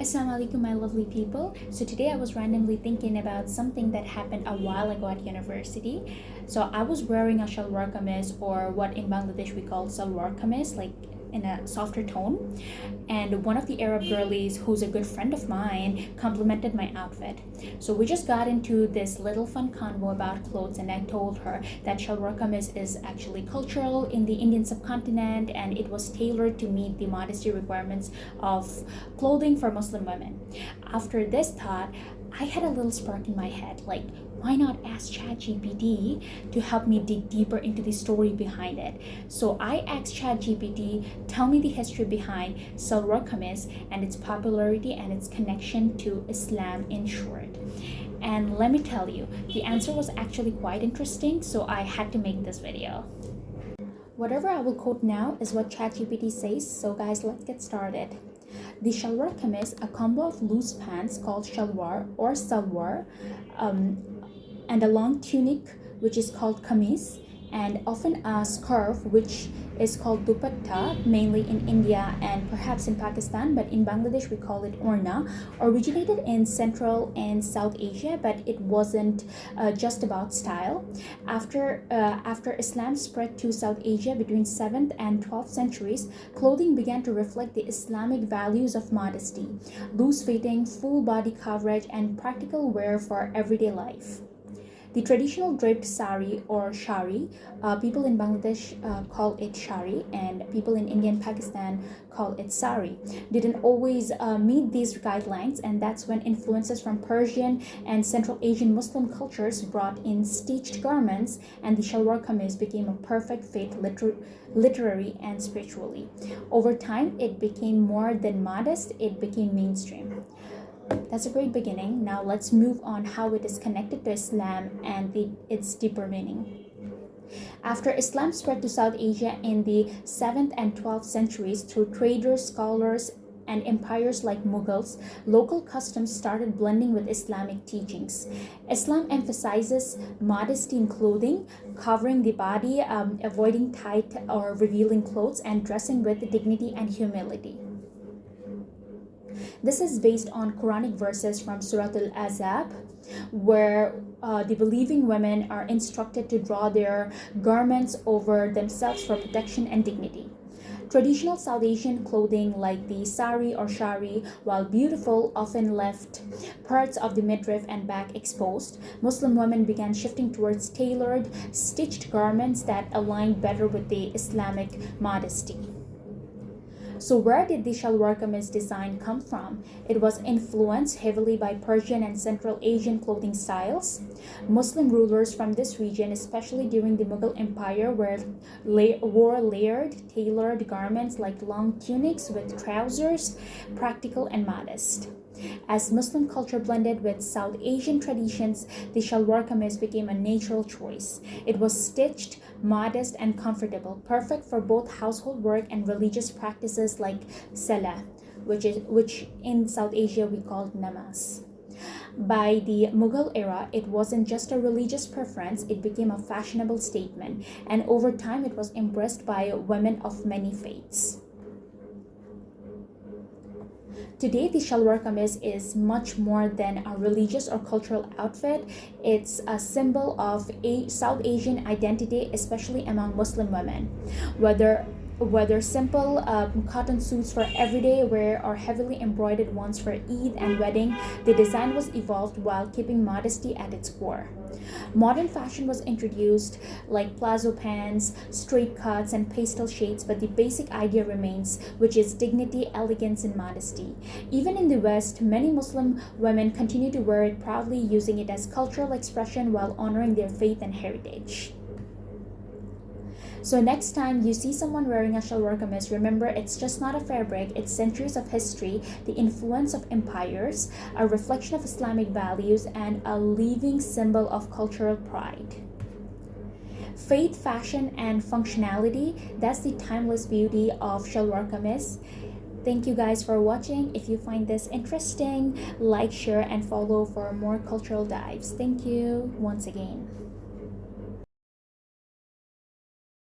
Assalamu alaikum, my lovely people. So today I was randomly thinking about something that happened a while ago at university. So I was wearing a Shalwar Kameez, or what in Bangladesh we call Shalwar Kameez, like in a softer tone. And one of the Arab girlies, who's a good friend of mine, complimented my outfit. So we just got into this little fun convo about clothes, and I told her that Shalwar Kameez is actually cultural in the Indian subcontinent, and it was tailored to meet the modesty requirements of clothing for Muslim women. After this thought, I had a little spark in my head, like, why not ask ChatGPT to help me dig deeper into the story behind it? So I asked ChatGPT, tell me the history behind Shalwar Kameez and its popularity and its connection to Islam in short. And let me tell you, the answer was actually quite interesting, so I had to make this video. Whatever I will quote now is what ChatGPT says, so guys, let's get started. The Shalwar Kameez, a combo of loose pants called shalwar or salwar, and a long tunic which is called kameez, and often a scarf which is called dupatta, mainly in India and perhaps in Pakistan, but in Bangladesh we call it orna, originated in Central and South Asia, but it wasn't just about style. After Islam spread to South Asia between 7th and 12th centuries, clothing began to reflect the Islamic values of modesty, loose fitting, full body coverage, and practical wear for everyday life. The traditional draped sari or shari, people in Bangladesh call it shari, and people in India and Pakistan call it sari, didn't always meet these guidelines, and that's when influences from Persian and Central Asian Muslim cultures brought in stitched garments, and the Shalwar Kameez became a perfect fit literary and spiritually. Over time, it became more than modest, it became mainstream. That's a great beginning. Now let's move on how it is connected to Islam and its deeper meaning. After Islam spread to South Asia in the 7th and 12th centuries through traders, scholars, and empires like Mughals, local customs started blending with Islamic teachings. Islam emphasizes modesty in clothing, covering the body, avoiding tight or revealing clothes, and dressing with dignity and humility. This is based on Quranic verses from Surah Al-Ahzab, where the believing women are instructed to draw their garments over themselves for protection and dignity. Traditional South Asian clothing like the sari or shari, while beautiful, often left parts of the midriff and back exposed. Muslim women began shifting towards tailored, stitched garments that aligned better with the Islamic modesty. So where did the Shalwar Kameez design come from? It was influenced heavily by Persian and Central Asian clothing styles. Muslim rulers from this region, especially during the Mughal Empire, wore layered, tailored garments like long tunics with trousers, practical and modest. As Muslim culture blended with South Asian traditions, the Shalwar Kameez became a natural choice. It was stitched, modest, and comfortable, perfect for both household work and religious practices like salah, which in South Asia we called namaz. By the Mughal era, it wasn't just a religious preference, it became a fashionable statement, and over time it was embraced by women of many faiths. Today, the Shalwar Kameez is much more than a religious or cultural outfit. It's a symbol of South Asian identity, especially among Muslim women. Whether simple cotton suits for everyday wear or heavily embroidered ones for Eid and wedding, the design was evolved while keeping modesty at its core. Modern fashion was introduced like palazzo pants, straight cuts, and pastel shades, but the basic idea remains, which is dignity, elegance, and modesty. Even in the West, many Muslim women continue to wear it proudly, using it as cultural expression while honoring their faith and heritage. So next time you see someone wearing a Shalwar Kameez, remember it's just not a fabric, it's centuries of history, the influence of empires, a reflection of Islamic values, and a living symbol of cultural pride. Faith, fashion, and functionality, that's the timeless beauty of Shalwar Kameez. Thank you guys for watching. If you find this interesting, like, share, and follow for more cultural dives. Thank you once again.